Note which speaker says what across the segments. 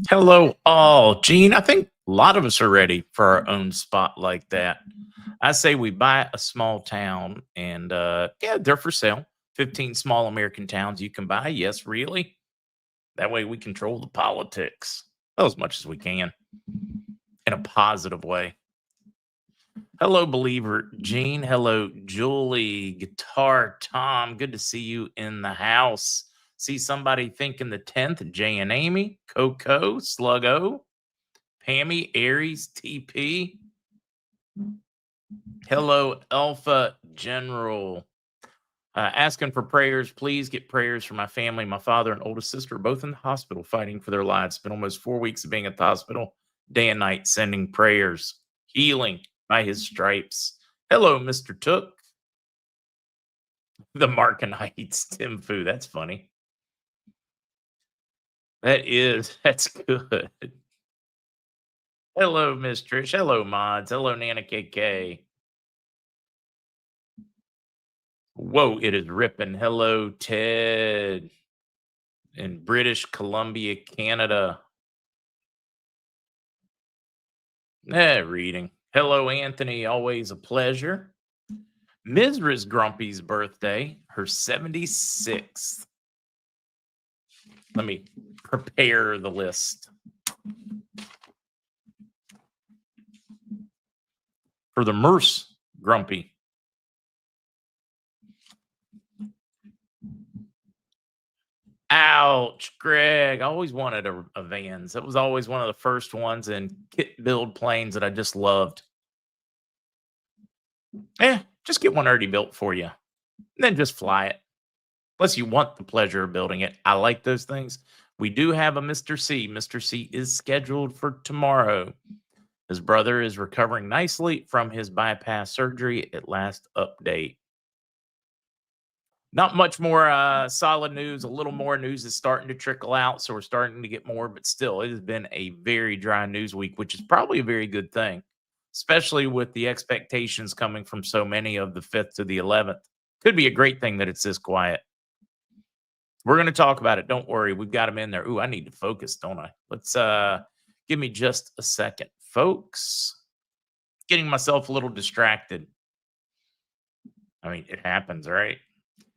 Speaker 1: Hello, all. Gene, I think a lot of us are ready for our own spot like that. I say we buy a small town and, yeah, they're for sale. 15 small American towns you can buy. Yes, really. That way we control the politics. Well, as much as we can in a positive way. Hello, believer Gene. Hello, Julie, guitar Tom. Good to see you in the house. See somebody thinking the 10th, Jay and Amy, Coco, Sluggo, Pammy, Aries, TP. Hello, Alpha General. Asking for prayers. Please get prayers for my family. My father and oldest sister are both in the hospital fighting for their lives. It's been almost 4 weeks of being at the hospital, day and night, sending prayers, healing by his stripes. Hello, Mr. Took, the Markanites, Tim Fu. That's funny. That's good. Hello, Miss Trish. Hello, Mods. Hello, Nana KK. Whoa, it is ripping. Hello, Ted in British Columbia, Canada. Reading. Hello, Anthony. Always a pleasure. Mrs. Grumpy's birthday, her 76th. Let me prepare the list. For the Merce Grumpy. Ouch, Greg. I always wanted a Vans. That was always one of the first ones in kit build planes that I just loved. Just get one already built for you. And then just fly it. Unless you want the pleasure of building it. I like those things. We do have a Mr. C. Mr. C is scheduled for tomorrow. His brother is recovering nicely from his bypass surgery at last update. Not much more solid news. A little more news is starting to trickle out, so we're starting to get more, but still, it has been a very dry news week, which is probably a very good thing, especially with the expectations coming from so many of the 5th to the 11th. Could be a great thing that it's this quiet. We're going to talk about it. Don't worry. We've got them in there. Ooh, I need to focus, don't I? Let's give me just a second, folks. Getting myself a little distracted. I mean, it happens, right?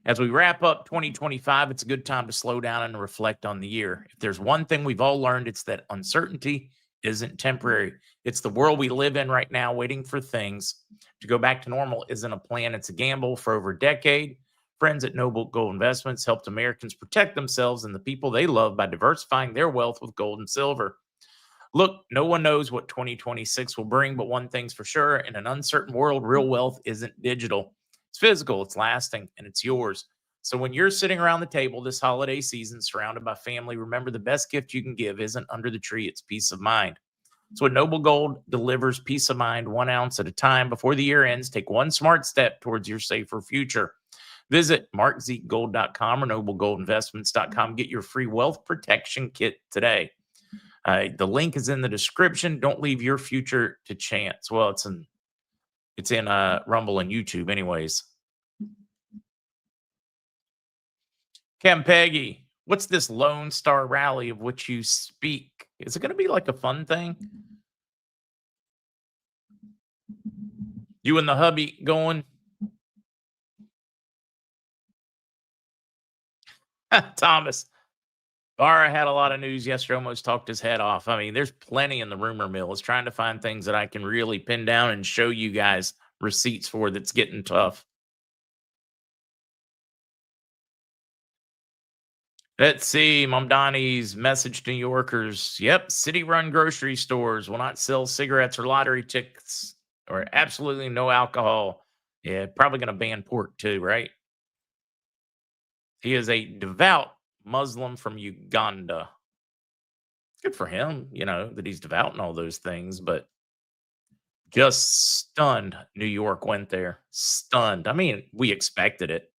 Speaker 1: As we wrap up 2025, it's a good time to slow down and reflect on the year. If there's one thing we've all learned, it's that uncertainty isn't temporary. It's the world we live in right now, waiting for things to go back to normal isn't a plan, it's a gamble. For over a decade, friends at Noble Gold Investments helped Americans protect themselves and the people they love by diversifying their wealth with gold and silver. Look, no one knows what 2026 will bring, but one thing's for sure, in an uncertain world, real wealth isn't digital. It's physical, it's lasting, and it's yours. So when you're sitting around the table this holiday season, surrounded by family, remember the best gift you can give isn't under the tree, it's peace of mind. So what Noble Gold delivers peace of mind 1 ounce at a time. Before the year ends, take one smart step towards your safer future. Visit MarkZgold.com or NobleGoldInvestments.com. Get your free wealth protection kit today. The link is in the description. Don't leave your future to chance. Well, it's in Rumble and YouTube anyways. Cam Peggy, what's this Lone Star rally of which you speak? Is it going to be like a fun thing? You and the hubby going? Thomas, Barra had a lot of news yesterday, almost talked his head off. I mean, there's plenty in the rumor mill. It's trying to find things that I can really pin down and show you guys receipts for that's getting tough. Let's see. Mom Donnie's message to New Yorkers. Yep. City run grocery stores will not sell cigarettes or lottery tickets or absolutely no alcohol. Yeah. Probably going to ban pork too, right? He is a devout Muslim from Uganda. Good for him, that he's devout and all those things, but just stunned New York went there. Stunned. I mean, we expected it.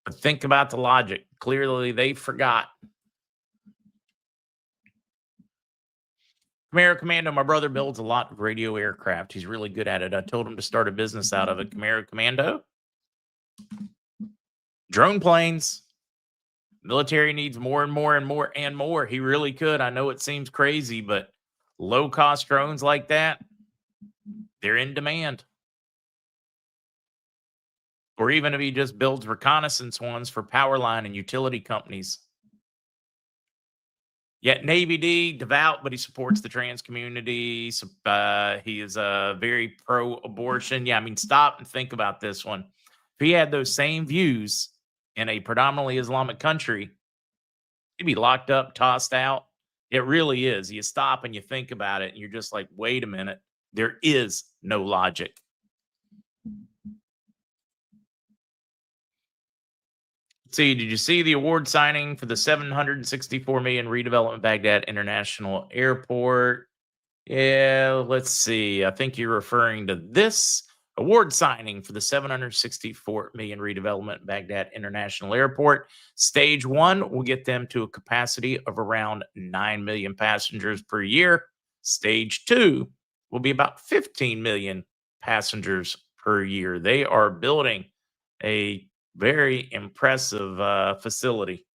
Speaker 1: But think about the logic. Clearly, they forgot. Camaro Commando, my brother builds a lot of radio aircraft. He's really good at it. I told him to start a business out of it. Camaro Commando. Drone planes. Military needs more and more and more and more. He really could. I know it seems crazy, but low cost drones like that, they're in demand. Or even if he just builds reconnaissance ones for power line and utility companies. Yet Navy D, devout, but he supports the trans community. He is very pro-abortion. Yeah, I mean, stop and think about this one. If he had those same views in a predominantly Islamic country, he'd be locked up, tossed out. It really is. You stop and you think about it, and you're just like, wait a minute. There is no logic. See, did you see the award signing for the 764 million redevelopment Baghdad International Airport? Yeah, let's see. I think you're referring to this award signing for the 764 million redevelopment Baghdad International Airport. Stage 1 will get them to a capacity of around 9 million passengers per year. Stage 2 will be about 15 million passengers per year. They are building a very impressive facility.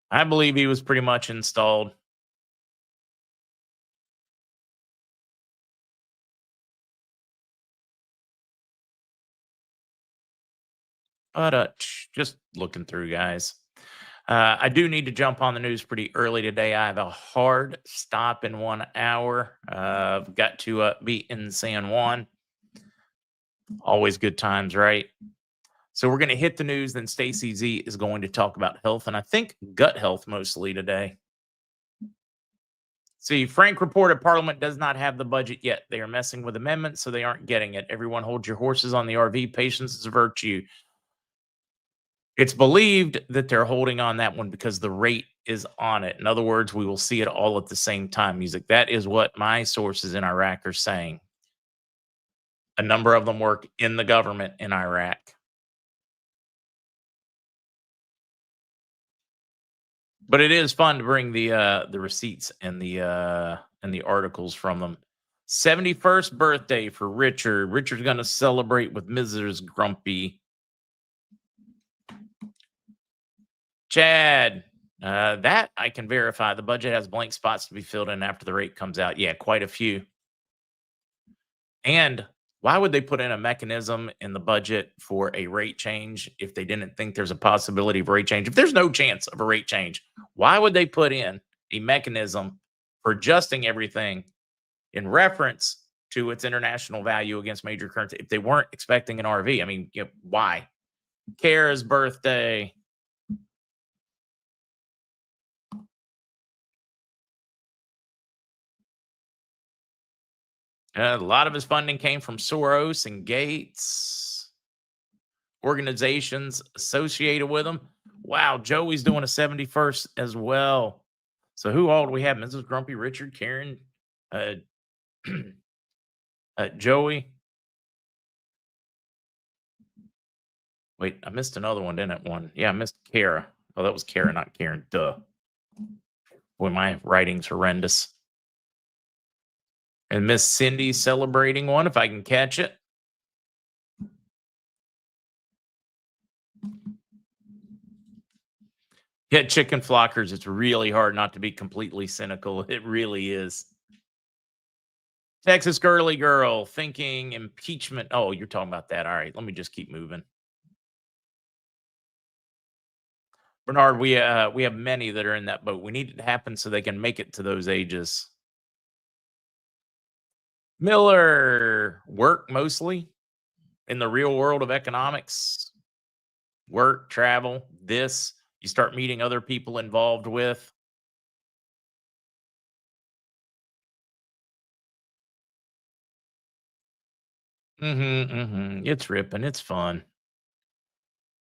Speaker 1: I believe he was pretty much installed. But just looking through, guys. I do need to jump on the news pretty early today. I have a hard stop in 1 hour. I've got to be in San Juan. Always good times, right? So we're going to hit the news. Then StacieZ is going to talk about health, and I think gut health mostly today. See, Frank reported Parliament does not have the budget yet. They are messing with amendments, so they aren't getting it. Everyone hold your horses on the RV. Patience is a virtue. It's believed that they're holding on that one because the rate is on it. In other words, we will see it all at the same time. Music. That is what my sources in Iraq are saying. A number of them work in the government in Iraq. But it is fun to bring the receipts and the articles from them. 71st birthday for Richard. Richard's going to celebrate with Mrs. Grumpy. Chad, that I can verify. The budget has blank spots to be filled in after the rate comes out. Yeah, quite a few. And why would they put in a mechanism in the budget for a rate change if they didn't think there's a possibility of a rate change? If there's no chance of a rate change, why would they put in a mechanism for adjusting everything in reference to its international value against major currency if they weren't expecting an RV? I mean, why? Kara's birthday. A lot of his funding came from Soros and Gates, organizations associated with him. Wow, Joey's doing a 71st as well. So who all do we have? Mrs. Grumpy, Richard, Karen, uh, Joey. Wait, I missed another one, didn't I? One. Yeah, I missed Kara. Oh, that was Kara, not Karen. Duh. Boy, my writing's horrendous. And Miss Cindy celebrating one, if I can catch it. Yeah, chicken flockers. It's really hard not to be completely cynical. It really is. Texas girly girl thinking impeachment. Oh, you're talking about that. All right, let me just keep moving. Bernard, we have many that are in that boat. We need it to happen so they can make it to those ages. Miller, work mostly in the real world of economics. Work, travel, this. You start meeting other people involved with. It's ripping. It's fun.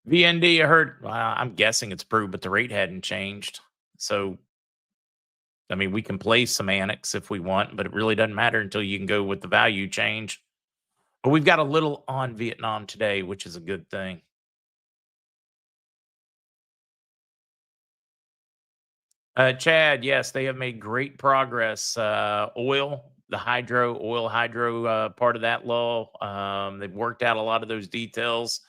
Speaker 1: VND, I heard. I'm guessing it's proved, but the rate hadn't changed. So, I mean, we can play semantics if we want, but it really doesn't matter until you can go with the value change. But we've got a little on Vietnam today, which is a good thing. Chad, yes, they have made great progress. The oil hydro part of that law, they've worked out a lot of those details.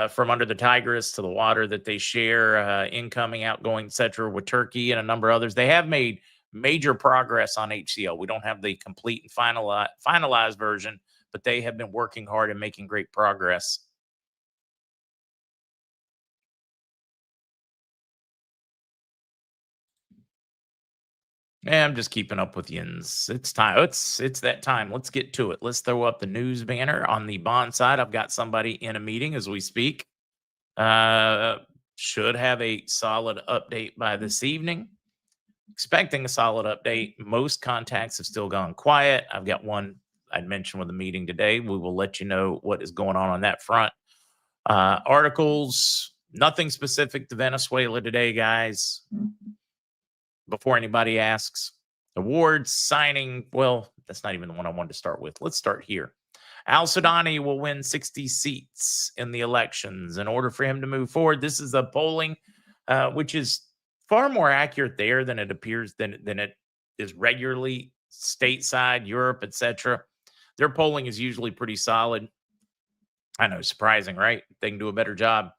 Speaker 1: from under the Tigris to the water that they share, incoming, outgoing, etc., with Turkey and a number of others. They have made major progress on HCL. We don't have the complete and finalized version, but they have been working hard and making great progress. Yeah, I'm just keeping up with yins. It's time. It's that time. Let's get to it. Let's throw up the news banner on the bond side. I've got somebody in a meeting as we speak. Uh, should have a solid update by this evening. Expecting a solid update. Most contacts have still gone quiet. I've got one I'd mentioned with the meeting today. We will let you know what is going on that front. Articles, nothing specific to Venezuela today, guys. Before anybody asks, awards signing. Well, that's not even the one I wanted to start with. Let's start here. Al Sudani will win 60 seats in the elections. In order for him to move forward, this is a polling which is far more accurate there than it appears than it is regularly stateside, Europe, etc. Their polling is usually pretty solid. I know, surprising, right? They can do a better job.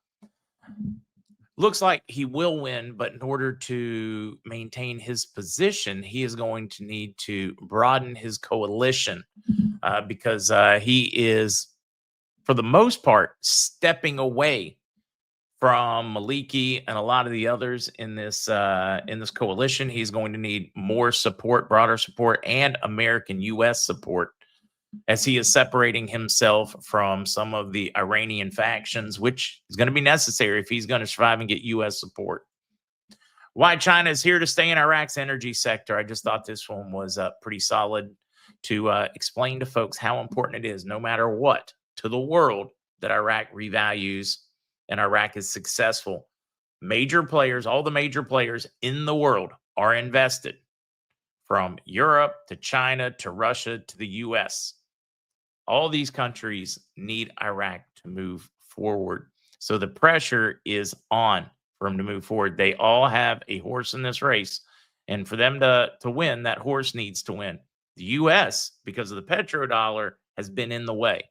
Speaker 1: Looks like he will win, but in order to maintain his position, he is going to need to broaden his coalition because he is, for the most part, stepping away from Maliki and a lot of the others in this coalition. He's going to need more support, broader support, and American U.S. support as he is separating himself from some of the Iranian factions, which is going to be necessary if he's going to survive and get U.S. support. Why China is here to stay in Iraq's energy sector. I just thought this one was pretty solid to explain to folks how important it is, no matter what, to the world that Iraq revalues and Iraq is successful. Major players, all the major players in the world are invested, from Europe to China to Russia to the U.S. All these countries need Iraq to move forward. So the pressure is on for them to move forward. They all have a horse in this race. And for them to win, that horse needs to win. The U.S., because of the petrodollar, has been in the way.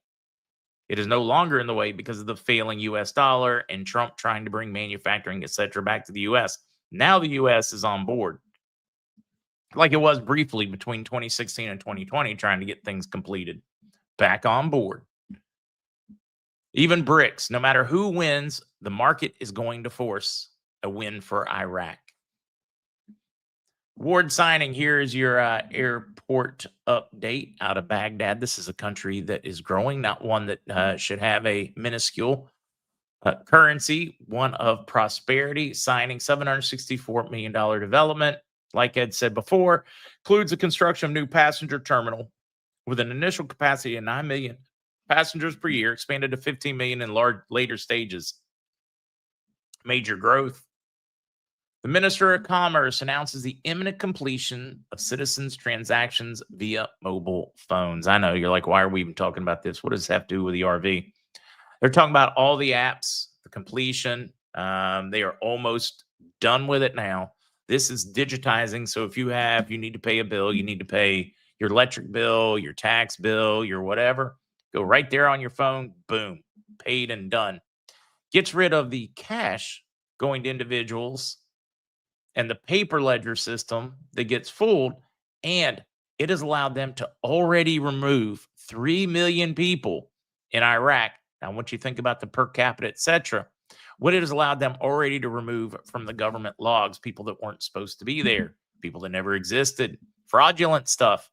Speaker 1: It is no longer in the way because of the failing U.S. dollar and Trump trying to bring manufacturing, et cetera, back to the U.S. Now the U.S. is on board, like it was briefly between 2016 and 2020, trying to get things completed. Back on board. Even BRICS, no matter who wins, the market is going to force a win for Iraq. Award signing, here is your airport update out of Baghdad. This is a country that is growing, not one that should have a minuscule currency, one of prosperity, signing $764 million development. Like Ed said before, includes the construction of new passenger terminal with an initial capacity of 9 million passengers per year, expanded to 15 million in later stages. Major growth. The Minister of Commerce announces the imminent completion of citizens' transactions via mobile phones. I know you're like, why are we even talking about this? What does this have to do with the RV? They're talking about all the apps, the completion. They are almost done with it now. This is digitizing. So if you need to pay a bill, you need to pay your electric bill, your tax bill, your whatever, go right there on your phone, boom, paid and done. Gets rid of the cash going to individuals and the paper ledger system that gets fooled, and it has allowed them to already remove 3 million people in Iraq. Now, once you think about the per capita, etc., what it has allowed them already to remove from the government logs, people that weren't supposed to be there, people that never existed, fraudulent stuff.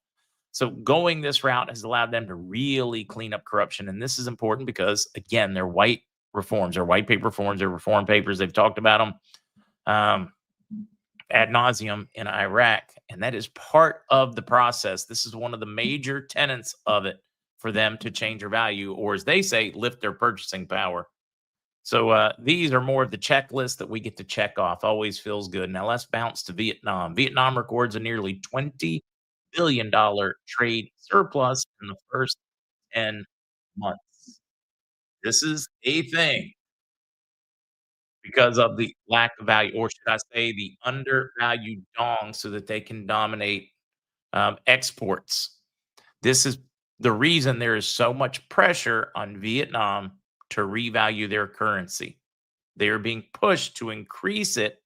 Speaker 1: So going this route has allowed them to really clean up corruption. And this is important because, again, they're white reforms, they're white paper reforms, they're reform papers. They've talked about them ad nauseum in Iraq. And that is part of the process. This is one of the major tenets of it for them to change their value, or as they say, lift their purchasing power. So these are more of the checklist that we get to check off. Always feels good. Now let's bounce to Vietnam. Vietnam records a nearly $20 billion trade surplus in the first 10 months. This is a thing because of the lack of value, or should I say the undervalued dong, so that they can dominate exports. This is the reason there is so much pressure on Vietnam to revalue their currency. They are being pushed to increase it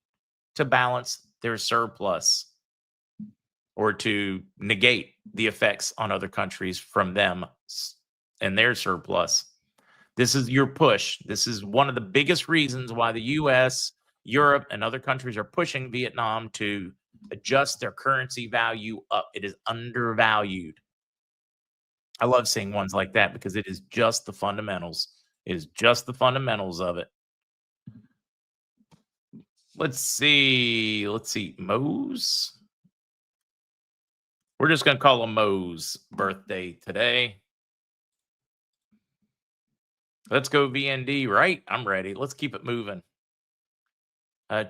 Speaker 1: to balance their surplus or to negate the effects on other countries from them and their surplus. This is your push. This is one of the biggest reasons why the US, Europe, and other countries are pushing Vietnam to adjust their currency value up. It is undervalued. I love seeing ones like that because it is just the fundamentals. It is just the fundamentals of it. Let's see. Let's see. Mo's. We're just going to call him Mo's birthday today. Let's go VND, right? I'm ready. Let's keep it moving.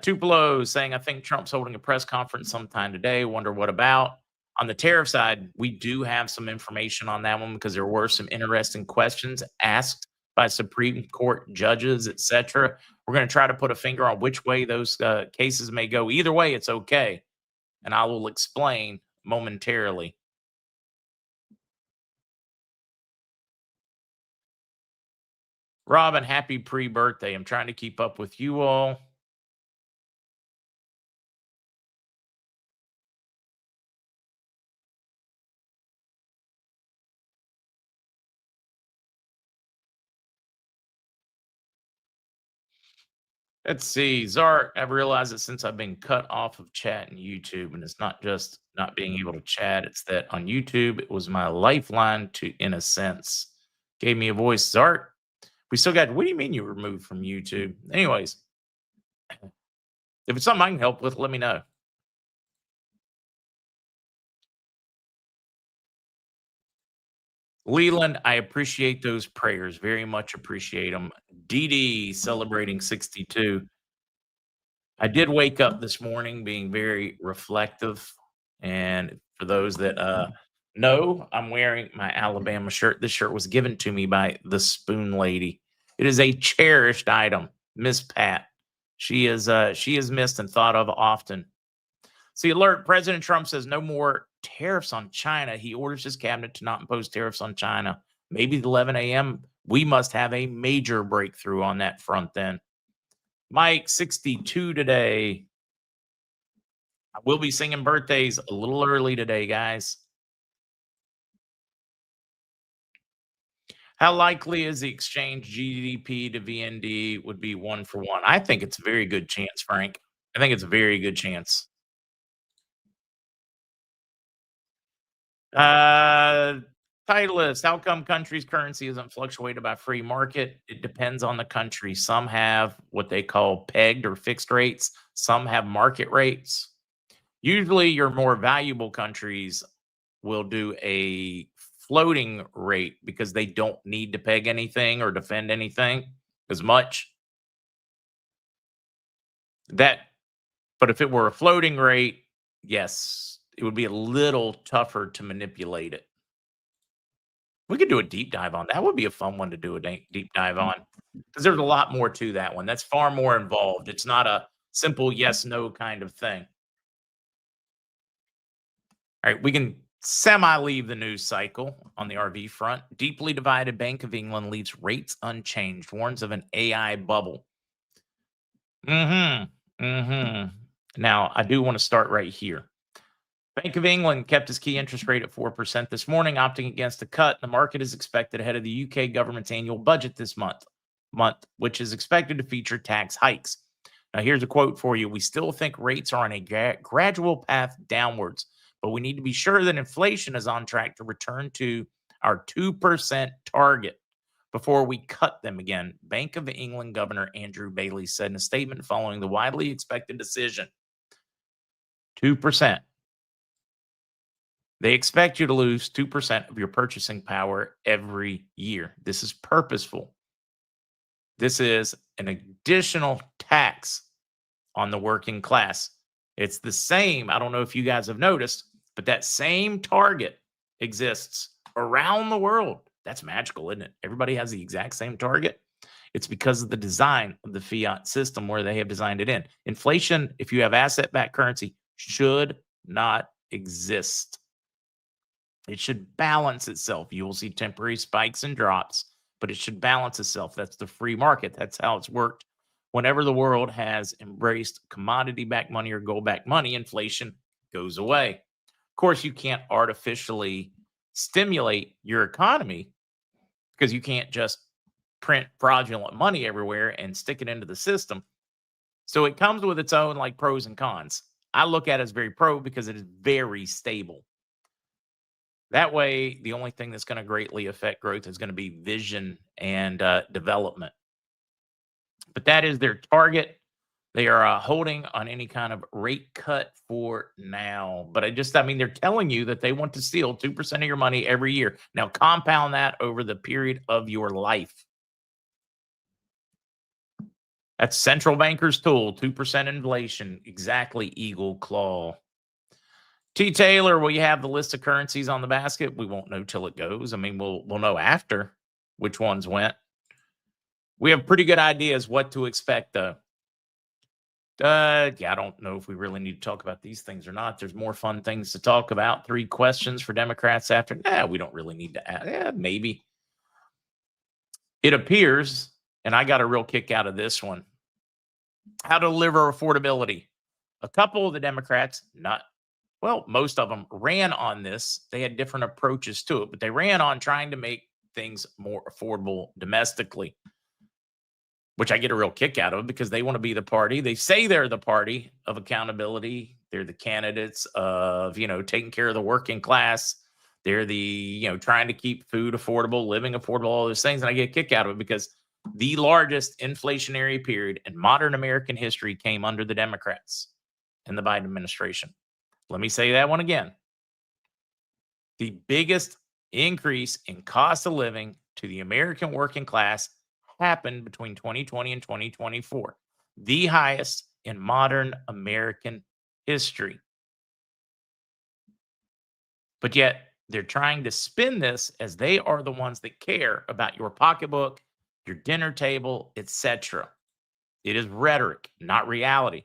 Speaker 1: Tupelo saying, I think Trump's holding a press conference sometime today. Wonder what about. On the tariff side, we do have some information on that one because there were some interesting questions asked by Supreme Court judges, etc. We're going to try to put a finger on which way those cases may go. Either way, it's okay. And I will explain momentarily. Robin, happy pre-birthday. I'm trying to keep up with you all. Let's see. Zart, I've realized that since I've been cut off of chat and YouTube, and it's not just not being able to chat, it's that on YouTube, it was my lifeline to, in a sense, gave me a voice. Zart, we still got, what do you mean you were removed from YouTube? Anyways, if it's something I can help with, let me know. Leland, I appreciate those prayers. Very much appreciate them. DD celebrating 62. I did wake up this morning being very reflective. And for those that know, I'm wearing my Alabama shirt. This shirt was given to me by the Spoon Lady. It is a cherished item, Miss Pat. She is missed and thought of often. See, alert, President Trump says no more tariffs on China. He orders his cabinet to not impose tariffs on China. Maybe at 11 a.m., we must have a major breakthrough on that front then. Mike, 62 today. I will be singing birthdays a little early today, guys. How likely is the exchange GDP to VND would be 1-for-1? I think it's a very good chance, Frank. I think it's a very good chance. Titleist, how come countries' currency isn't fluctuated by free market? It depends on the country. Some have what they call pegged or fixed rates. Some have market rates. Usually your more valuable countries will do a floating rate because they don't need to peg anything or defend anything as much. But if it were a floating rate, yes, it would be a little tougher to manipulate it. We could do a deep dive on that. Would be a fun one to do a deep dive on because there's a lot more to that one. That's far more involved. It's not a simple yes, no kind of thing. All right, we can semi-leave the news cycle on the RV front. Deeply divided Bank of England leaves rates unchanged, warns of an AI bubble. Now, I do want to start right here. Bank of England kept its key interest rate at 4% this morning, opting against a cut. The market is expected ahead of the UK government's annual budget this month, which is expected to feature tax hikes. Now, here's a quote for you. We still think rates are on a gradual path downwards, but we need to be sure that inflation is on track to return to our 2% target before we cut them again. Bank of England Governor Andrew Bailey said in a statement following the widely expected decision. 2%. They expect you to lose 2% of your purchasing power every year. This is purposeful. This is an additional tax on the working class. It's the same. I don't know if you guys have noticed, but that same target exists around the world. That's magical, isn't it? Everybody has the exact same target. It's because of the design of the fiat system where they have designed it in. Inflation, if you have asset-backed currency, should not exist. It should balance itself. You will see temporary spikes and drops, but it should balance itself. That's the free market. That's how it's worked. Whenever the world has embraced commodity-backed money or gold-backed money, inflation goes away. Of course, you can't artificially stimulate your economy because you can't just print fraudulent money everywhere and stick it into the system. So it comes with its own like pros and cons. I look at it as very pro because it is very stable. That way, the only thing that's going to greatly affect growth is going to be vision and development. But that is their target. They are holding on any kind of rate cut for now. But I mean, they're telling you that they want to steal 2% of your money every year. Now, compound that over the period of your life. That's central banker's tool, 2% inflation. Exactly, Eagle Claw. T. Taylor, will you have the list of currencies on the basket? We won't know till it goes. I mean, we'll know after which ones went. We have pretty good ideas what to expect, though. Yeah, I don't know if we really need to talk about these things or not. There's more fun things to talk about. 3 questions for Democrats after. We don't really need to add. Maybe. It appears, and I got a real kick out of this one, how to deliver affordability. A couple of the Democrats, most of them ran on this. They had different approaches to it, but they ran on trying to make things more affordable domestically, which I get a real kick out of because they want to be the party. They say they're the party of accountability. They're the candidates of, taking care of the working class. They're the, trying to keep food affordable, living affordable, all those things. And I get a kick out of it because the largest inflationary period in modern American history came under the Democrats and the Biden administration. Let me say that one again. The biggest increase in cost of living to the American working class happened between 2020 and 2024, the highest in modern American history. But yet they're trying to spin this as they are the ones that care about your pocketbook, your dinner table, etc. It is rhetoric, not reality.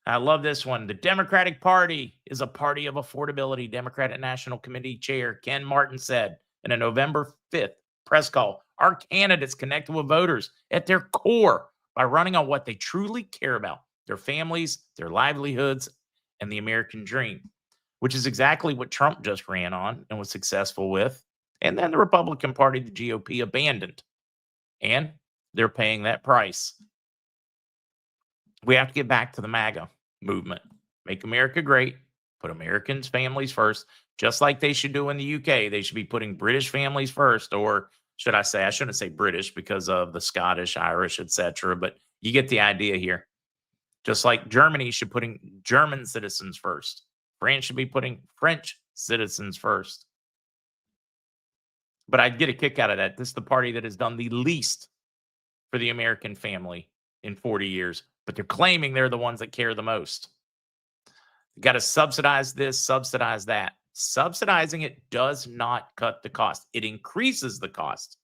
Speaker 1: I love this one. The Democratic Party is a party of affordability. Democratic National Committee Chair Ken Martin said in a November 5th press call, our candidates connect with voters at their core by running on what they truly care about, their families, their livelihoods, and the American dream, which is exactly what Trump just ran on and was successful with. And then the Republican Party, the GOP, abandoned. And they're paying that price. We have to get back to the MAGA movement. Make America great. Put Americans' families first, just like they should do in the UK. They should be putting British families first, or should I say, I shouldn't say British because of the Scottish, Irish, etc. But you get the idea here. Just like Germany should putting German citizens first. France should be putting French citizens first. But I'd get a kick out of that. This is the party that has done the least for the American family in 40 years. But they're claiming they're the ones that care the most. You got to subsidize this, subsidize that. Subsidizing it does not cut the cost. It increases the cost.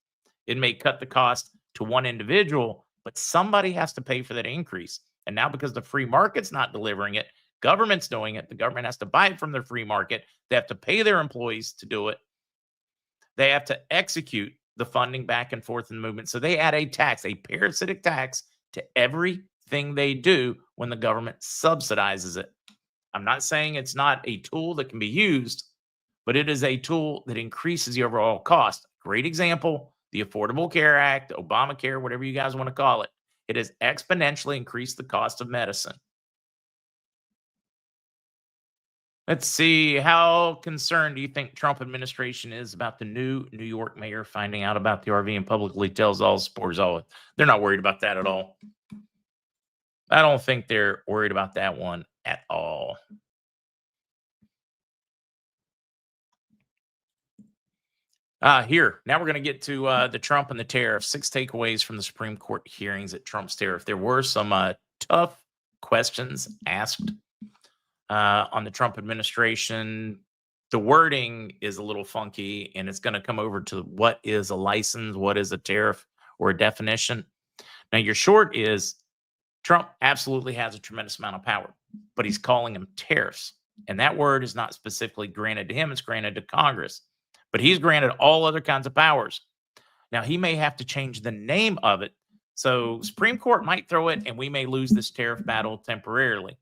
Speaker 1: It may cut the cost to one individual, but somebody has to pay for that increase. And now because the free market's not delivering it, government's doing it. The government has to buy it from their free market. They have to pay their employees to do it. They have to execute the funding back and forth in the movement. So they add a tax, a parasitic tax to everything they do when the government subsidizes it. I'm not saying it's not a tool that can be used, but it is a tool that increases the overall cost. Great example, the Affordable Care Act, Obamacare, whatever you guys want to call it. It has exponentially increased the cost of medicine. Let's see. How concerned do you think Trump administration is about the new New York mayor finding out about the RV and publicly tells all supporters all? They're not worried about that at all. I don't think they're worried about that one at all. Here, now we're going to get to the Trump and the tariff. 6 takeaways from the Supreme Court hearings at Trump's tariff. There were some tough questions asked on the Trump administration. The wording is a little funky, and it's going to come over to what is a license, what is a tariff, or a definition. Now, your short is Trump absolutely has a tremendous amount of power, but he's calling them tariffs. And that word is not specifically granted to him, it's granted to Congress. But he's granted all other kinds of powers. Now, he may have to change the name of it. So, Supreme Court might throw it, and we may lose this tariff battle temporarily.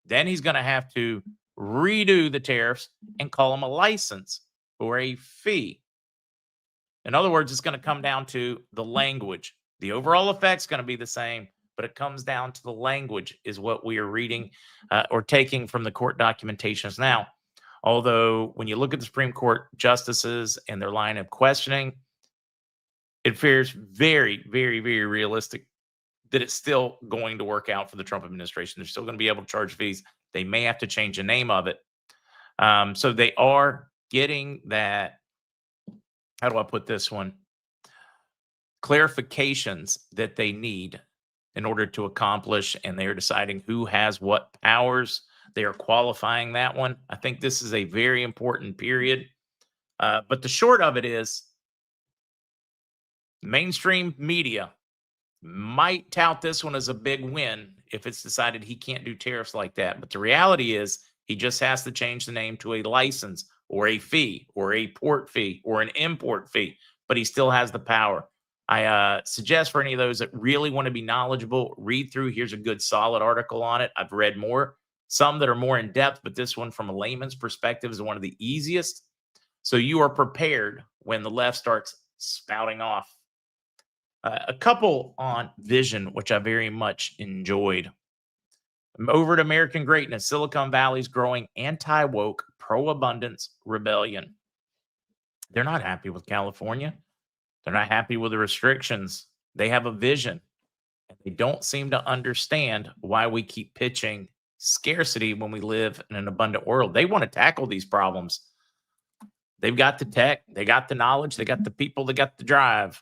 Speaker 1: Then he's going to have to redo the tariffs and call them a license or a fee. In other words, it's going to come down to the language. The overall effect's going to be the same, but it comes down to the language, is what we are reading or taking from the court documentations now. Although, when you look at the Supreme Court justices and their line of questioning, it appears very, very, very realistic that it's still going to work out for the Trump administration. They're still going to be able to charge fees. They may have to change the name of it. So they are getting that. How do I put this one? Clarifications that they need in order to accomplish, and they are deciding who has what powers. They are qualifying that one. I think this is a very important period. But the short of it is, mainstream media might tout this one as a big win if it's decided he can't do tariffs like that. But the reality is, he just has to change the name to a license or a fee or a port fee or an import fee, but he still has the power. I suggest for any of those that really want to be knowledgeable, read through. Here's a good solid article on it. I've read more, some that are more in depth, but this one from a layman's perspective is one of the easiest. So you are prepared when the left starts spouting off. A couple on vision, which I very much enjoyed. Over to American Greatness, Silicon Valley's growing anti-woke, pro-abundance rebellion. They're not happy with California. They're not happy with the restrictions. They have a vision. And they don't seem to understand why we keep pitching scarcity when we live in an abundant world. They want to tackle these problems. They've got the tech, they got the knowledge, they got the people, they got the drive.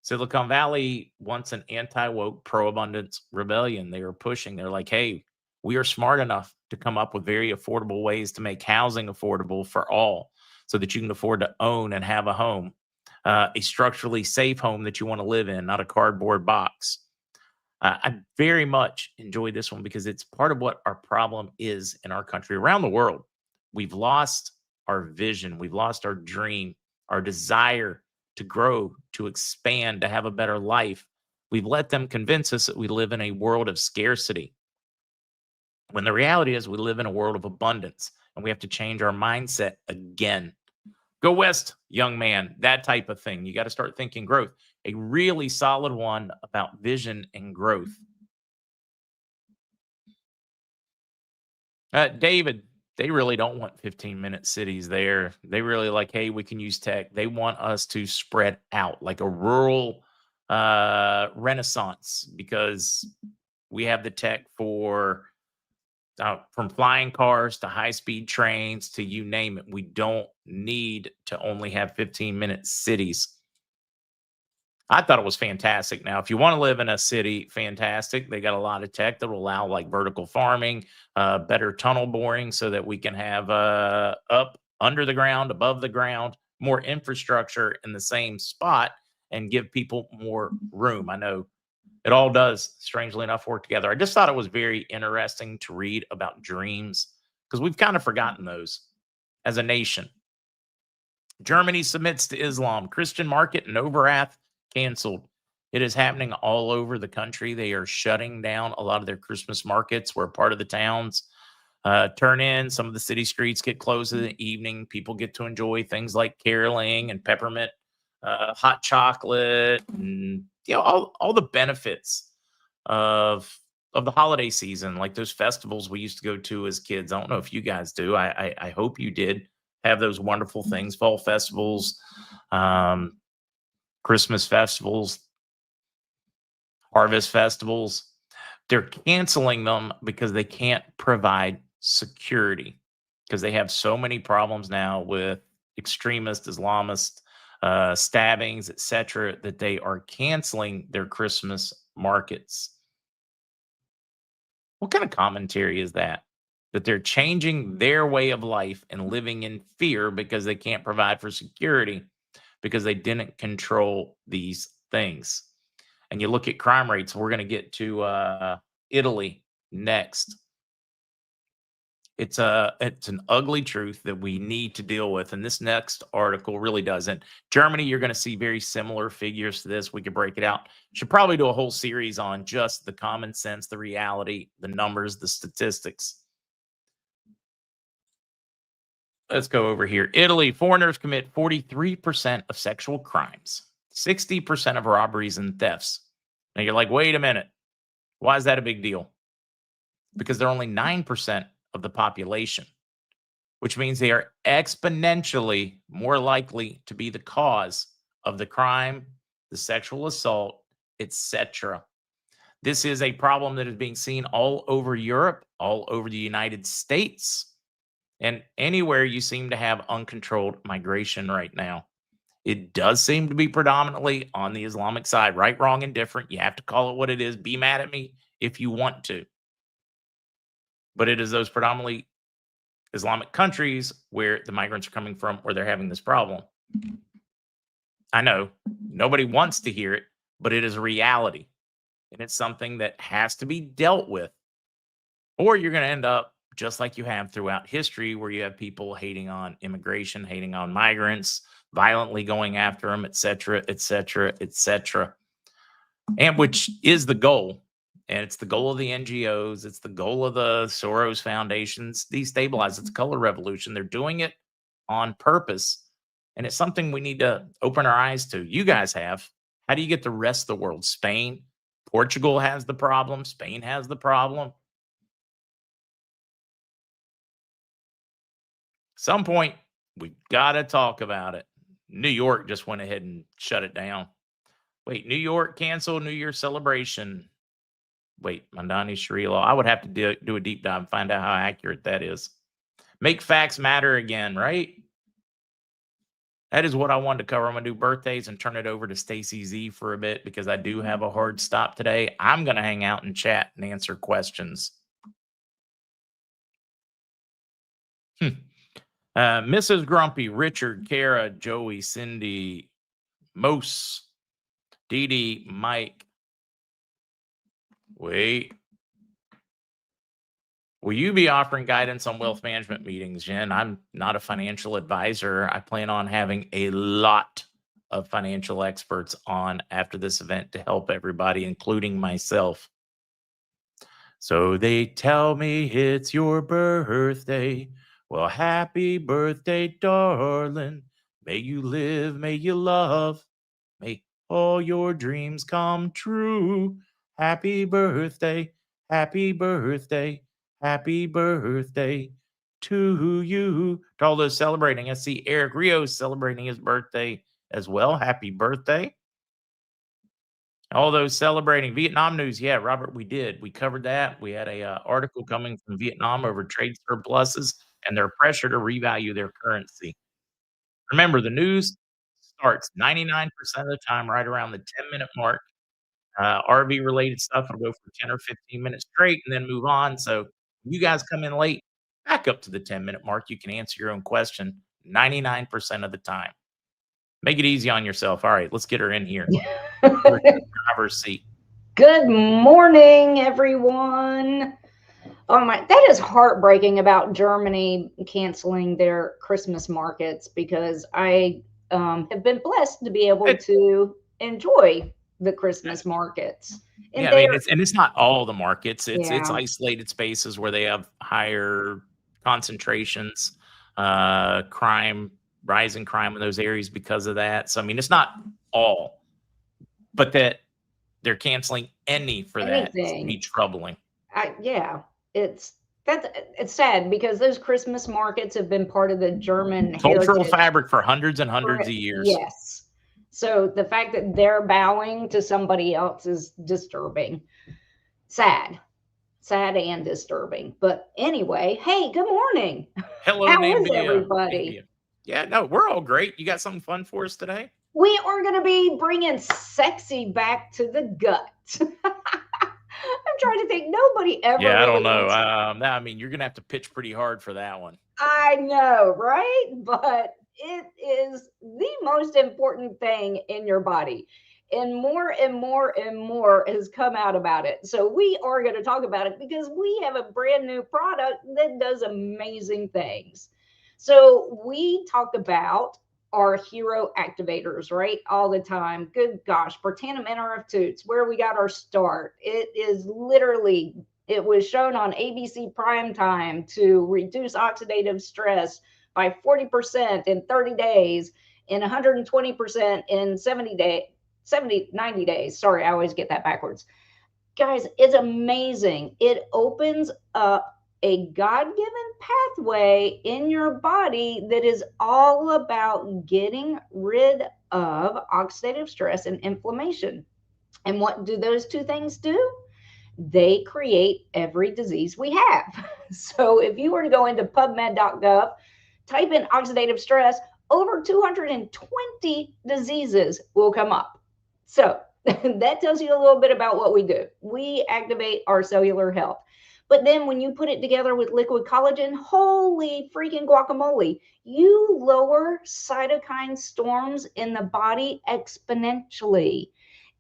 Speaker 1: Silicon Valley wants an anti-woke, pro-abundance rebellion. They are pushing. They're like, hey, we are smart enough to come up with very affordable ways to make housing affordable for all so that you can afford to own and have a home, a structurally safe home that you want to live in, not a cardboard box. I very much enjoy this one because it's part of what our problem is in our country, around the world. We've lost our vision. We've lost our dream, our desire to grow, to expand, to have a better life. We've let them convince us that we live in a world of scarcity, when the reality is we live in a world of abundance, and we have to change our mindset again. Go west, young man, that type of thing. You got to start thinking growth. A really solid one about vision and growth. David, they really don't want 15-minute cities there. They really like, hey, we can use tech. They want us to spread out like a rural renaissance, because we have the tech for from flying cars to high-speed trains to you name it. We don't need to only have 15-minute cities. I thought it was fantastic. Now, if you want to live in a city, fantastic. They got a lot of tech that will allow like vertical farming, better tunnel boring so that we can have up under the ground, above the ground, more infrastructure in the same spot and give people more room. I know it all does, strangely enough, work together. I just thought it was very interesting to read about dreams, because we've kind of forgotten those as a nation. Germany submits to Islam. Christian market in Overath canceled. It is happening all over the country. They are shutting down a lot of their Christmas markets where part of the towns turn in. Some of the city streets get closed in the evening. People get to enjoy things like caroling and peppermint hot chocolate, and all the benefits of the holiday season, like those festivals we used to go to as kids. I don't know if you guys do. I hope you did have those wonderful things, fall festivals, Christmas festivals, harvest festivals. They're canceling them because they can't provide security, because they have so many problems now with extremist Islamist stabbings, etc., that they are canceling their Christmas markets. What kind of commentary is that? That they're changing their way of life and living in fear because they can't provide for security, because they didn't control these things. And you look at crime rates. We're going to get to Italy next. It's an ugly truth that we need to deal with, and this next article really doesn't. Germany, you're going to see very similar figures to this. We could break it out. Should probably do a whole series on just the common sense, the reality, the numbers, the statistics. Let's go over here. Italy, foreigners commit 43% of sexual crimes, 60% of robberies and thefts. Now you're like, wait a minute. Why is that a big deal? Because they're only 9% of the population, which means they are exponentially more likely to be the cause of the crime, the sexual assault, etc. This is a problem that is being seen all over Europe, all over the United States, and anywhere you seem to have uncontrolled migration right now. It does seem to be predominantly on the Islamic side. Right, wrong, and different. You have to call it what it is. Be mad at me if you want to. But it is those predominantly Islamic countries where the migrants are coming from, where they're having this problem. I know nobody wants to hear it, but it is a reality. And it's something that has to be dealt with. Or you're going to end up just like you have throughout history, where you have people hating on immigration, hating on migrants, violently going after them, et cetera, et cetera, et cetera. And which is the goal. And it's the goal of the NGOs. It's the goal of the Soros foundations. Destabilize. It's a color revolution. They're doing it on purpose. And it's something we need to open our eyes to. You guys have. How do you get the rest of the world? Spain, Portugal has the problem. Spain has the problem. Some point, we got to talk about it. New York just went ahead and shut it down. Wait, New York canceled New Year's celebration. Wait, Mandani Sharia law. I would have to do a deep dive and find out how accurate that is. Make facts matter again, right? That is what I wanted to cover. I'm going to do birthdays and turn it over to StacieZ for a bit because I do have a hard stop today. I'm going to hang out and chat and answer questions. Mrs. Grumpy, Richard, Kara, Joey, Cindy, Mose, Dee Dee, Mike. Wait. Will you be offering guidance on wealth management meetings, Jen? I'm not a financial advisor. I plan on having a lot of financial experts on after this event to help everybody, including myself. So they tell me it's your birthday. Well, happy birthday, darling. May you live, may you love. May all your dreams come true. Happy birthday, happy birthday, happy birthday to you. To all those celebrating, I see Eric Rios celebrating his birthday as well. Happy birthday. All those celebrating Vietnam news. Yeah, Robert, we did. We covered that. We had a article coming from Vietnam over trade surpluses and their pressure to revalue their currency. Remember, the news starts 99% of the time right around the 10-minute mark. RV related stuff will go for 10 or 15 minutes straight and then move on. So you guys come in late, back up to the 10-minute mark. You can answer your own question 99% of the time. Make it easy on yourself. All right, let's get her in here. Driver's seat.
Speaker 2: Good morning, everyone. Oh my, that is heartbreaking about Germany canceling their Christmas markets, because I have been blessed to be able to enjoy the Christmas markets.
Speaker 1: And yeah, I mean, it's not all the markets. It's isolated spaces where they have higher concentrations, rising crime in those areas because of that. So I mean, it's not all, but that they're canceling that would be troubling.
Speaker 2: It's sad, because those Christmas markets have been part of the German
Speaker 1: cultural fabric for hundreds and hundreds of years.
Speaker 2: Yes. So the fact that they're bowing to somebody else is disturbing. Sad and disturbing. But anyway, hey, good morning.
Speaker 1: Hello,
Speaker 2: how is everybody?
Speaker 1: Yeah, no, we're all great. You got something fun for us today?
Speaker 2: We are going to be bringing sexy back to the gut. I'm trying to think. Nobody ever.
Speaker 1: Yeah, I don't know. I mean, you're going to have to pitch pretty hard for that one.
Speaker 2: I know, right? But it is the most important thing in your body. and more and more and more has come out about it. So we are going to talk about it because we have a brand new product that does amazing things. So we talk about our hero activators, right? All the time. Good gosh, Bertanum NRF2, it's where we got our start. It is literally, it was shown on ABC Primetime to reduce oxidative stress by 40% in 30 days and 120% in 90 days. Sorry, I always get that backwards. Guys, it's amazing. It opens up a God-given pathway in your body that is all about getting rid of oxidative stress and inflammation. And what do those two things do? They create every disease we have. So if you were to go into pubmed.gov, type in oxidative stress, over 220 diseases will come up. So that tells you a little bit about what we do. We activate our cellular health. But then when you put it together with liquid collagen, holy freaking guacamole, you lower cytokine storms in the body exponentially.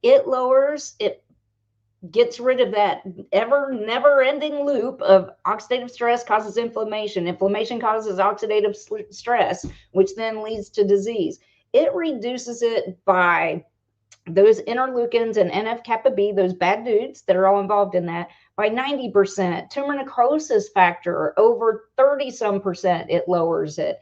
Speaker 2: It gets rid of that never ending loop of oxidative stress causes inflammation. Inflammation causes oxidative stress, which then leads to disease. It reduces it by those interleukins and NF-kappa B, those bad dudes that are all involved in that, by 90%. Tumor necrosis factor, over 30-some%, it lowers it.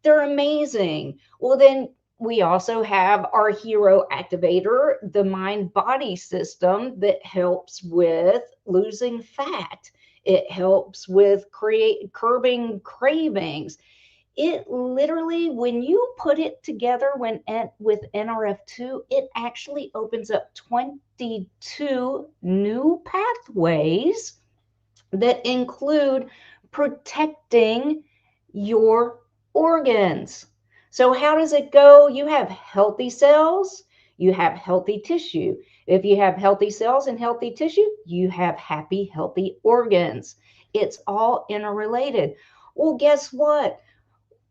Speaker 2: They're amazing. Well, then we also have our hero activator, the mind-body system that helps with losing fat. It helps with curbing cravings. It literally, when you put it together with NRF2, it actually opens up 22 new pathways that include protecting your organs. So how does it go? You have healthy cells, you have healthy tissue. If you have healthy cells and healthy tissue, you have happy, healthy organs. It's all interrelated. Well, guess what?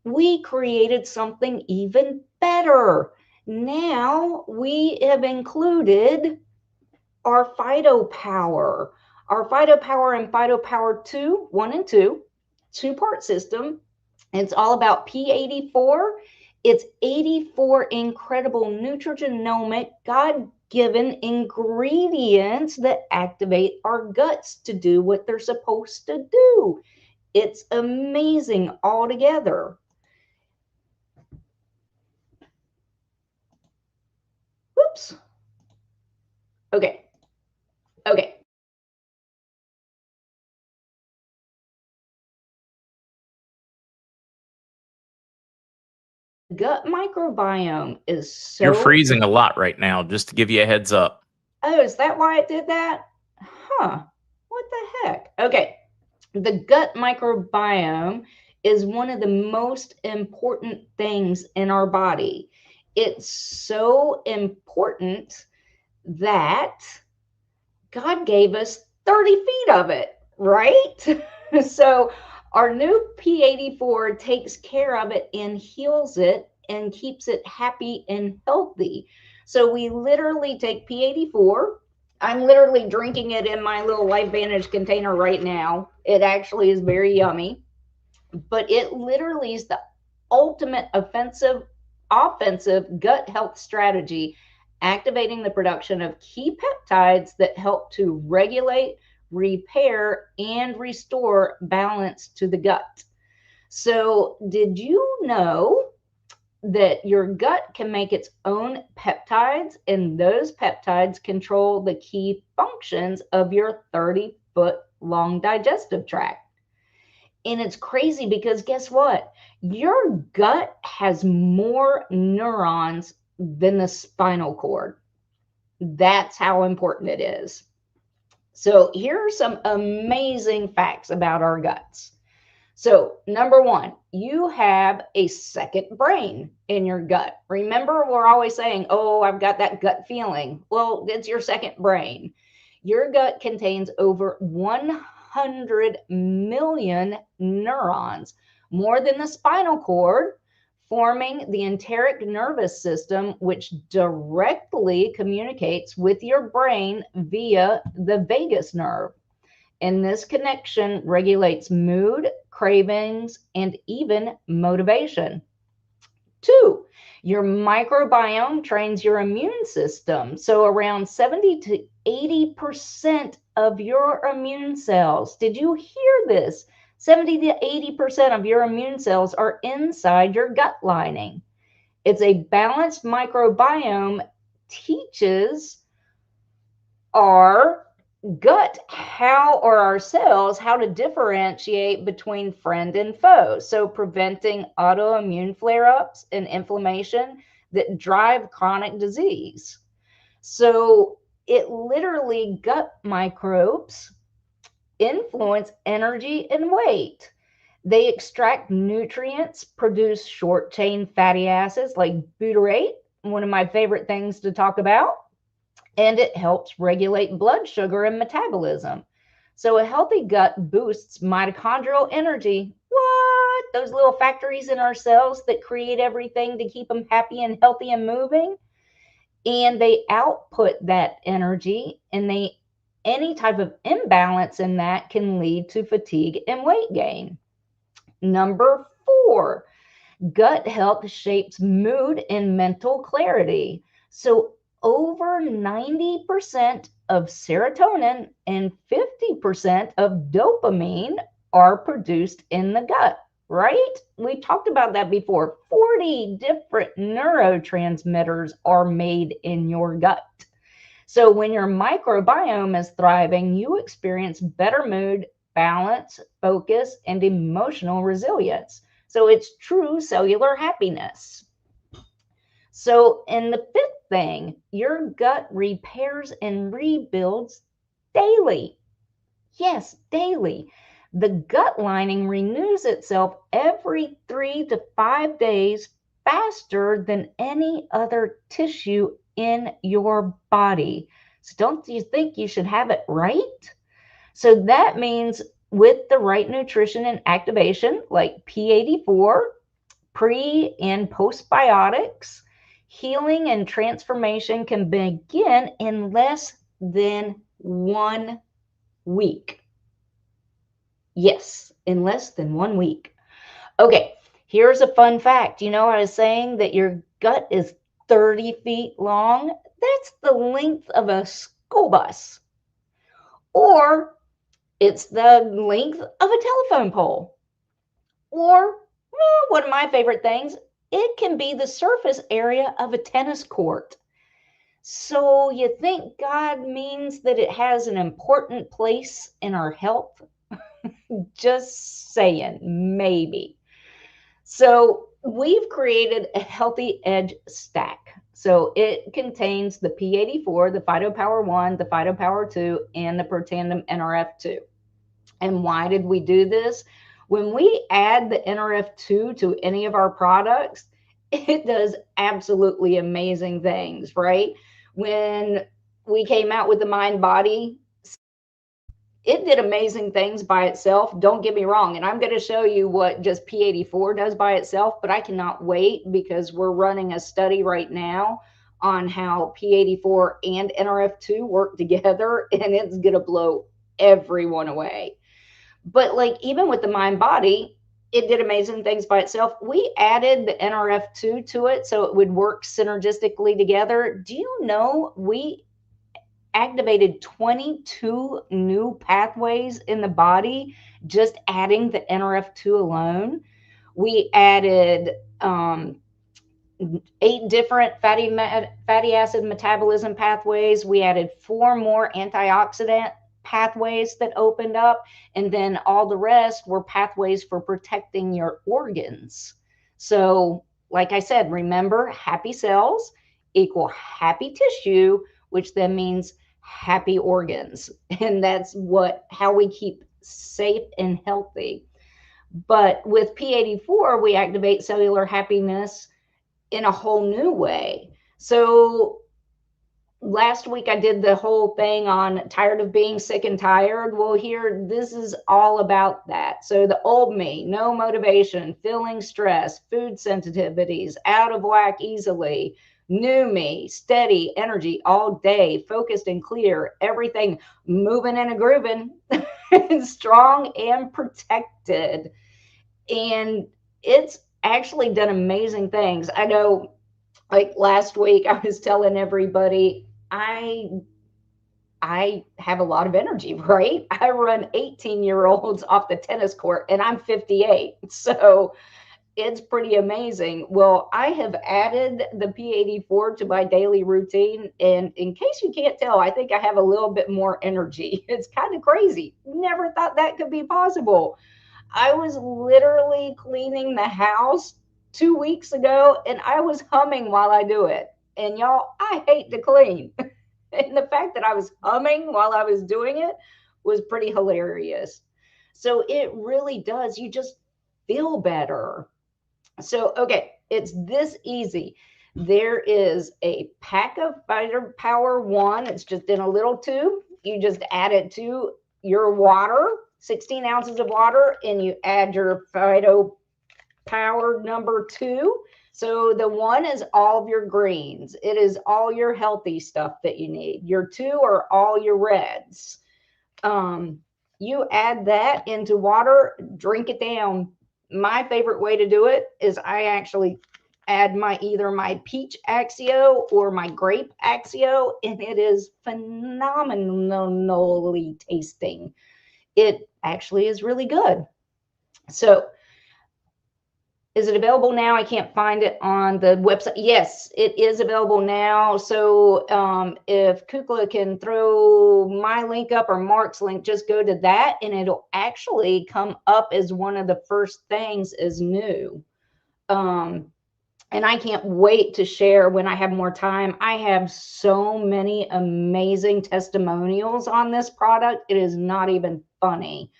Speaker 2: We created something even better. Now we have included our phytopower. Our phytopower and phytopower 2, 1 and 2, two-part system. It's all about P84. It's 84 incredible nutrigenomic, God-given ingredients that activate our guts to do what they're supposed to do. It's amazing altogether. Whoops. Okay. Gut microbiome is so...
Speaker 1: You're freezing a lot right now, just to give you a heads up.
Speaker 2: Oh, is that why it did that? Huh. What the heck? Okay. The gut microbiome is one of the most important things in our body. It's so important that God gave us 30 feet of it, right? So our new P84 takes care of it and heals it and keeps it happy and healthy. So we literally take P84. I'm literally drinking it in my little LifeVantage container right now. It actually is very yummy, but it literally is the ultimate offensive gut health strategy, activating the production of key peptides that help to regulate, repair, and restore balance to the gut. So did you know that your gut can make its own peptides, and those peptides control the key functions of your 30-foot long digestive tract? And it's crazy because guess what? Your gut has more neurons than the spinal cord. That's how important it is. So here are some amazing facts about our guts. So number one, you have a second brain in your gut. Remember, we're always saying, oh, I've got that gut feeling. Well, it's your second brain. Your gut contains over 100 million neurons, more than the spinal cord, forming the enteric nervous system, which directly communicates with your brain via the vagus nerve. And this connection regulates mood, cravings, and even motivation. 2, your microbiome trains your immune system. So around 70 to 80% of your immune cells, did you hear this? 70 to 80% of your immune cells are inside your gut lining. It's a balanced microbiome teaches our gut or our cells how to differentiate between friend and foe. So preventing autoimmune flare-ups and inflammation that drive chronic disease. So it literally, gut microbes influence energy and weight. They extract nutrients, produce short chain fatty acids like butyrate, one of my favorite things to talk about, and it helps regulate blood sugar and metabolism. So a healthy gut boosts mitochondrial energy. What? Those little factories in our cells that create everything to keep them happy and healthy and moving. And they output that energy, and any type of imbalance in that can lead to fatigue and weight gain. Number 4, gut health shapes mood and mental clarity. So over 90% of serotonin and 50% of dopamine are produced in the gut, right? We talked about that before. 40 different neurotransmitters are made in your gut. So when your microbiome is thriving, you experience better mood, balance, focus, and emotional resilience. So it's true cellular happiness. So, in the 5th thing, your gut repairs and rebuilds daily. Yes, daily. The gut lining renews itself every 3 to 5 days faster than any other tissue in your body. So, don't you think you should have it right? So, that means with the right nutrition and activation, like P84, pre and postbiotics, healing and transformation can begin in less than 1 week. Yes, in less than 1 week. Okay, here's a fun fact. You know, I was saying that your gut is 30 feet long. That's the length of a school bus, or it's the length of a telephone pole, or one of my favorite things, it can be the surface area of a tennis court. So you think God means that it has an important place in our health? Just saying, maybe. So we've created a healthy edge stack. So it contains the P84, the Phytopower 1, the Phytopower 2, and the Protandem NRF2. And why did we do this? When we add the NRF2 to any of our products, it does absolutely amazing things, right? When we came out with the Mind Body, it did amazing things by itself. Don't get me wrong. And I'm going to show you what just P84 does by itself, but I cannot wait because we're running a study right now on how P84 and NRF2 work together, and it's going to blow everyone away. But like even with the Mind Body, it did amazing things by itself. We added the NRF2 to it so it would work synergistically together. Do you know we activated 22 new pathways in the body just adding the NRF2 alone? We added 8 different fatty acid metabolism pathways. We added 4 more antioxidant pathways that opened up, and then all the rest were pathways for protecting your organs. So like I said, remember, happy cells equal happy tissue, which then means happy organs, and that's how we keep safe and healthy. But with P84 we activate cellular happiness in a whole new way. So last week I did the whole thing on tired of being sick and tired. Well, here, this is all about that. So the old me, no motivation, feeling stress, food sensitivities, out of whack easily. New me, steady energy all day, focused and clear, everything moving and a grooving, strong and protected. And it's actually done amazing things. I know, like last week I was telling everybody I have a lot of energy, right? I run 18-year-olds off the tennis court and I'm 58. So it's pretty amazing. Well, I have added the P84 to my daily routine. And in case you can't tell, I think I have a little bit more energy. It's kind of crazy. Never thought that could be possible. I was literally cleaning the house 2 weeks ago and I was humming while I do it. And y'all, I hate to clean. And the fact that I was humming while I was doing it was pretty hilarious. So it really does. You just feel better. So, okay, it's this easy. There is a pack of Fighter Power One. It's just in a little tube. You just add it to your water, 16 ounces of water, and you add your Phyto Power number two. So the one is all of your greens. It is all your healthy stuff that you need. Your two are all your reds. You add that into water, drink it down. My favorite way to do it is I actually add my either my peach Axio or my grape Axio, and it is phenomenally tasting. It actually is really good. So is it available now? I can't find it on the website. Yes, it is available now. So if Kukla can throw my link up or Mark's link, just go to that and it'll actually come up as one of the first things as new. And I can't wait to share when I have more time. I have so many amazing testimonials on this product. It is not even funny.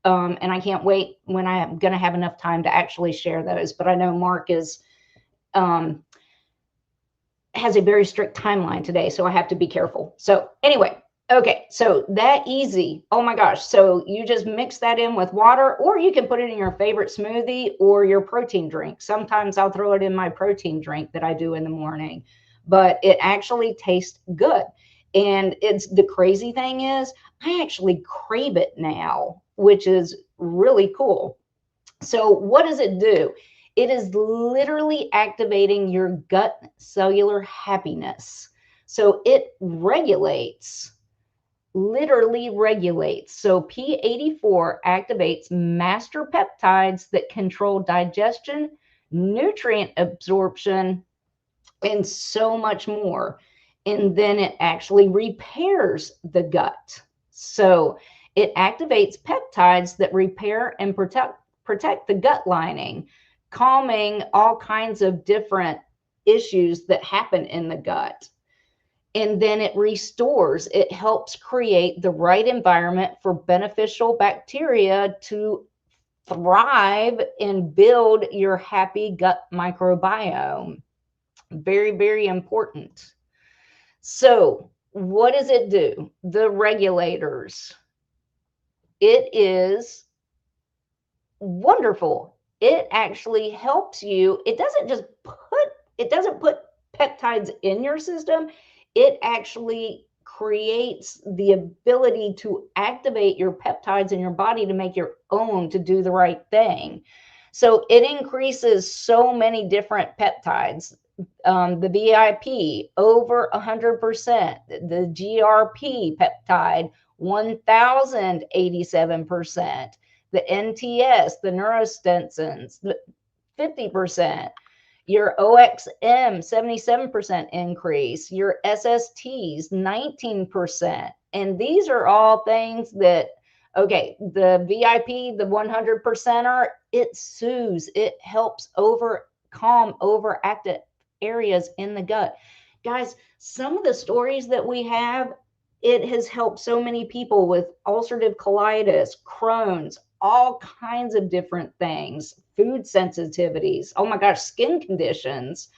Speaker 2: And I can't wait when I am going to have enough time to actually share those. But I know Mark is has a very strict timeline today, so I have to be careful. So anyway, okay, so that easy. Oh my gosh. So you just mix that in with water, or you can put it in your favorite smoothie or your protein drink. Sometimes I'll throw it in my protein drink that I do in the morning, but it actually tastes good. And it's the crazy thing is I actually crave it now, which is really cool. So what does it do? It is literally activating your gut cellular happiness. So it regulates, literally regulates. So P84 activates master peptides that control digestion, nutrient absorption, and so much more. And then it actually repairs the gut. So it activates peptides that repair and protect the gut lining, calming all kinds of different issues that happen in the gut. And then it restores, it helps create the right environment for beneficial bacteria to thrive and build your happy gut microbiome. Very, very important. So, what does it do? The regulators. It is wonderful. It actually helps you. It doesn't put peptides in your system. It actually creates the ability to activate your peptides in your body to make your own to do the right thing. So it increases so many different peptides. The VIP over 100%, the GRP peptide 1087%, the NTS, the neurostensins 50%, your OXM 77% increase, your SSTs 19%. And these are all things that, okay, the VIP, the 100%er, it soothes, it helps calm overactive areas in the gut. Guys, some of the stories that we have, it has helped so many people with ulcerative colitis, Crohn's, all kinds of different things, food sensitivities, oh my gosh, skin conditions.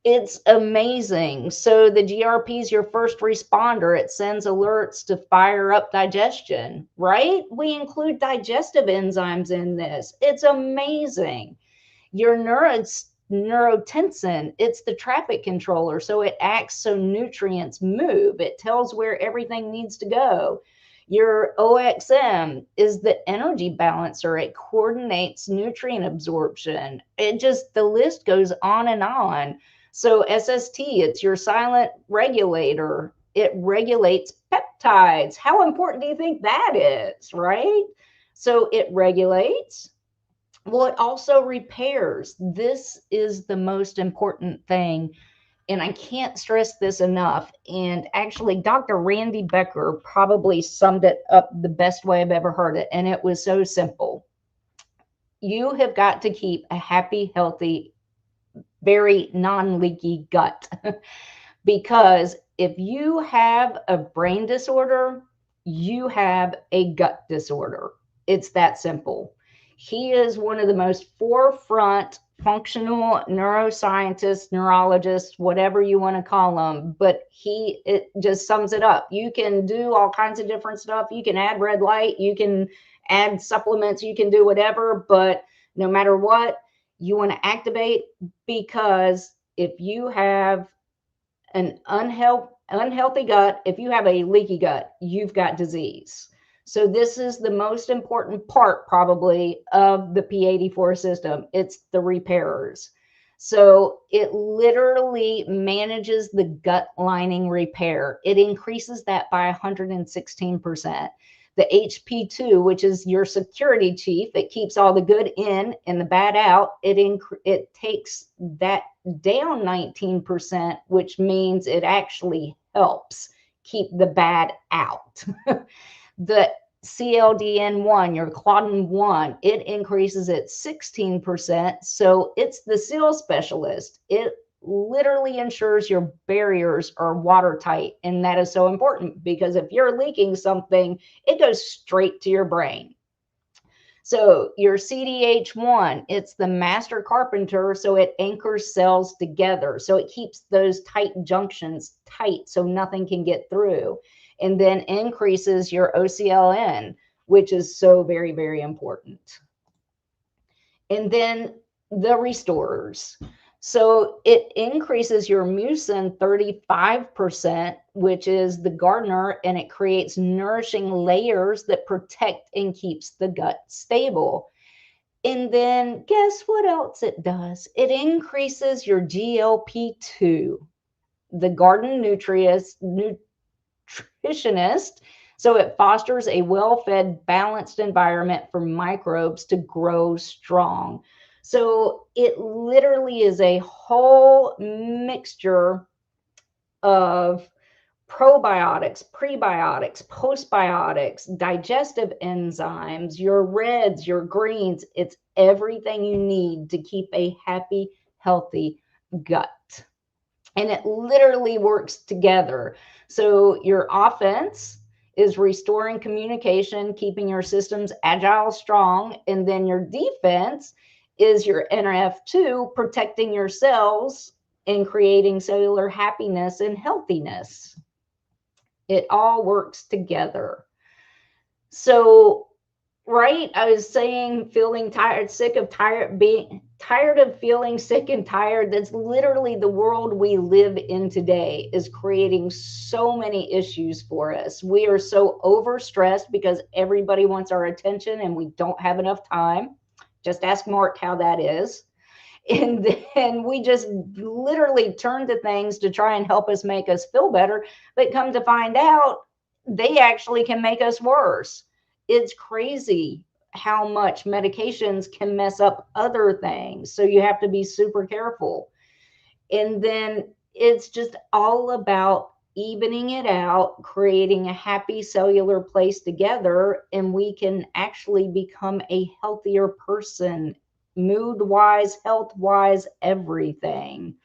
Speaker 2: It's amazing. So the GRP is your first responder. It sends alerts to fire up digestion, right? We include digestive enzymes in this. It's amazing. Your neurotensin, it's the traffic controller. So it acts so nutrients move. It tells where everything needs to go. Your OXM is the energy balancer. It coordinates nutrient absorption. The list goes on and on. So SST, it's your silent regulator. It regulates peptides. How important do you think that is, right? So it regulates. Well, it also repairs. This is the most important thing. And I can't stress this enough. And actually, Dr. Randy Becker probably summed it up the best way I've ever heard it. And it was so simple. You have got to keep a happy, healthy, very non-leaky gut. Because if you have a brain disorder, you have a gut disorder. It's that simple. He is one of the most forefront functional neuroscientists, neurologists, whatever you want to call them, but it just sums it up. You can do all kinds of different stuff. You can add red light, you can add supplements, you can do whatever, but no matter what, you want to activate, because if you have an unhealthy gut, if you have a leaky gut, you've got disease. So this is the most important part probably of the P84 system. It's the repairers. So it literally manages the gut lining repair. It increases that by 116%. The HP2, which is your security chief, it keeps all the good in and the bad out. It takes that down 19%, which means it actually helps keep the bad out. The CLDN1, your Claudin 1, it increases it 16%. So it's the seal specialist. It literally ensures your barriers are watertight. And that is so important, because if you're leaking something, it goes straight to your brain. So your CDH1, it's the master carpenter, so it anchors cells together. So it keeps those tight junctions tight so nothing can get through. And then increases your OCLN, which is so very, very important. And then the restorers. So it increases your mucin 35%, which is the gardener, and it creates nourishing layers that protect and keeps the gut stable. And then guess what else it does? It increases your GLP2, the garden nutritionist. So it fosters a well-fed, balanced environment for microbes to grow strong. So it literally is a whole mixture of probiotics, prebiotics, postbiotics, digestive enzymes, your reds, your greens. It's everything you need to keep a happy, healthy gut. And it literally works together. So your offense is restoring communication, keeping your systems agile, strong. And then your defense is your NRF2, protecting your cells and creating cellular happiness and healthiness. It all works together. So, right, I was saying feeling tired, sick of being tired of feeling sick and tired. That's literally the world we live in today, is creating so many issues for us. We are so overstressed because everybody wants our attention and we don't have enough time. Just ask Mark how that is. And then we just literally turn to things to try and help us make us feel better, but come to find out they actually can make us worse. It's crazy how much medications can mess up other things. So you have to be super careful. And then it's just all about evening it out, creating a happy cellular place together, and we can actually become a healthier person, mood wise, health wise, everything.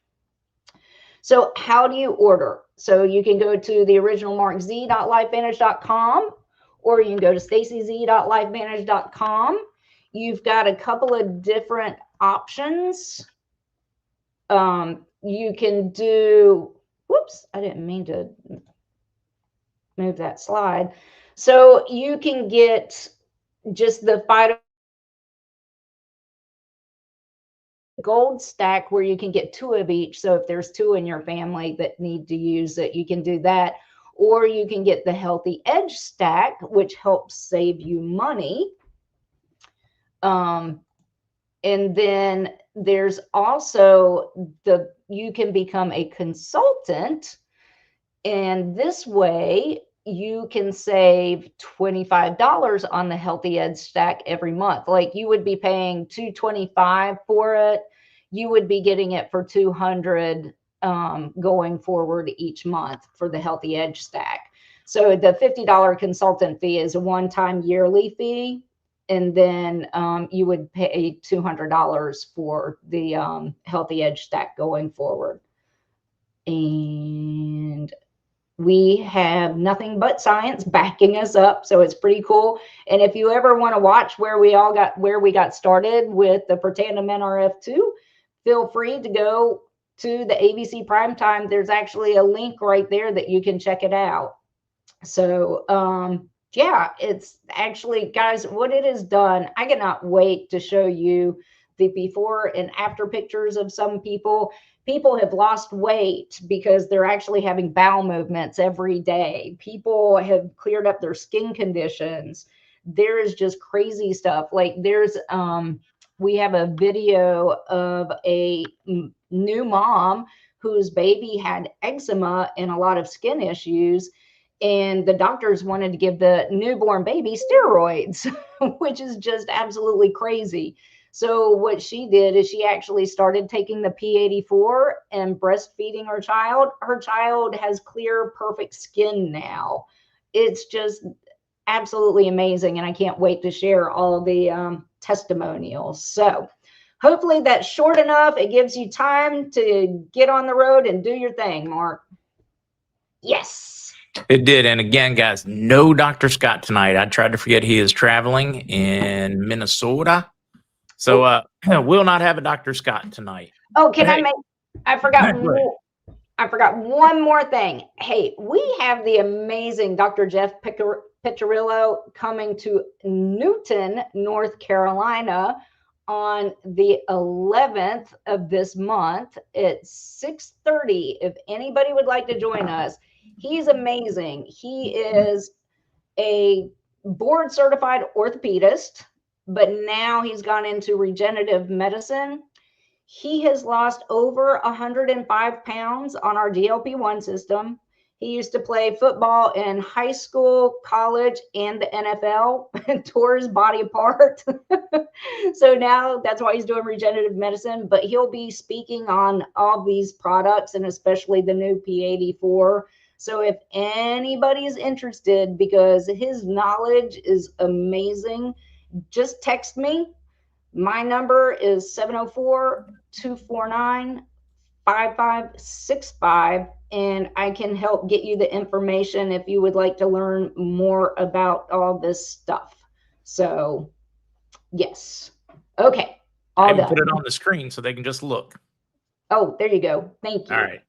Speaker 2: So how do you order? So you can go to the original MarkZ.lifevantage.com, or you can go to StacieZ.lifevantage.com. You've got a couple of different options. You can do, whoops, I didn't mean to move that slide. So you can get just the Phyto Gold stack where you can get 2 of each. So if there's 2 in your family that need to use it, you can do that. Or you can get the Healthy Edge stack, which helps save you money. And then there's also you can become a consultant, and this way you can save $25 on the Healthy Edge stack every month. Like you would be paying $225 for it, you would be getting it for $200 going forward each month for the Healthy Edge stack. So the $50 consultant fee is a one-time yearly fee, and then you would pay $200 for the Healthy Edge stack going forward. And we have nothing but science backing us up, so it's pretty cool. And if you ever want to watch where we got started with the Protandim NRF2, feel free to go to the ABC Primetime. There's actually a link right there that you can check it out. So yeah, it's actually, guys, what it has done, I cannot wait to show you the before and after pictures of some people. People have lost weight because they're actually having bowel movements every day. People have cleared up their skin conditions. There is just crazy stuff. Like there's, we have a video of a new mom whose baby had eczema and a lot of skin issues. And the doctors wanted to give the newborn baby steroids, which is just absolutely crazy. So what she did is she actually started taking the P84 and breastfeeding her child. Her child has clear, perfect skin now. It's just absolutely amazing. And I can't wait to share all the testimonials. So hopefully that's short enough. It gives you time to get on the road and do your thing, Mark. Yes.
Speaker 1: It did. And again, guys, no Dr. Scott tonight. I tried to forget he is traveling in Minnesota. So we'll not have a Dr. Scott tonight.
Speaker 2: Oh, can I forgot one more thing. Hey, we have the amazing Dr. Jeff Piccirillo coming to Newton, North Carolina on the 11th of this month at 6:30. If anybody would like to join us, he's amazing. He is a board certified orthopedist, but now he's gone into regenerative medicine. He has lost over 105 pounds on our GLP-1 system. He used to play football in high school, college, and the NFL, and tore his body apart. So now that's why he's doing regenerative medicine, but he'll be speaking on all these products and especially the new P84. So if anybody is interested, because his knowledge is amazing, just text me. My number is 704-249-5565, and I can help get you the information if you would like to learn more about all this stuff. So, yes. Okay.
Speaker 1: I can put it on the screen so they can just look.
Speaker 2: Oh, there you go. Thank you.
Speaker 1: All right.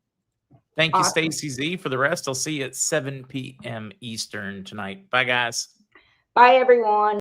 Speaker 1: Thank you, StacieZ. For the rest, I'll see you at 7 p.m. Eastern tonight. Bye, guys.
Speaker 2: Bye, everyone.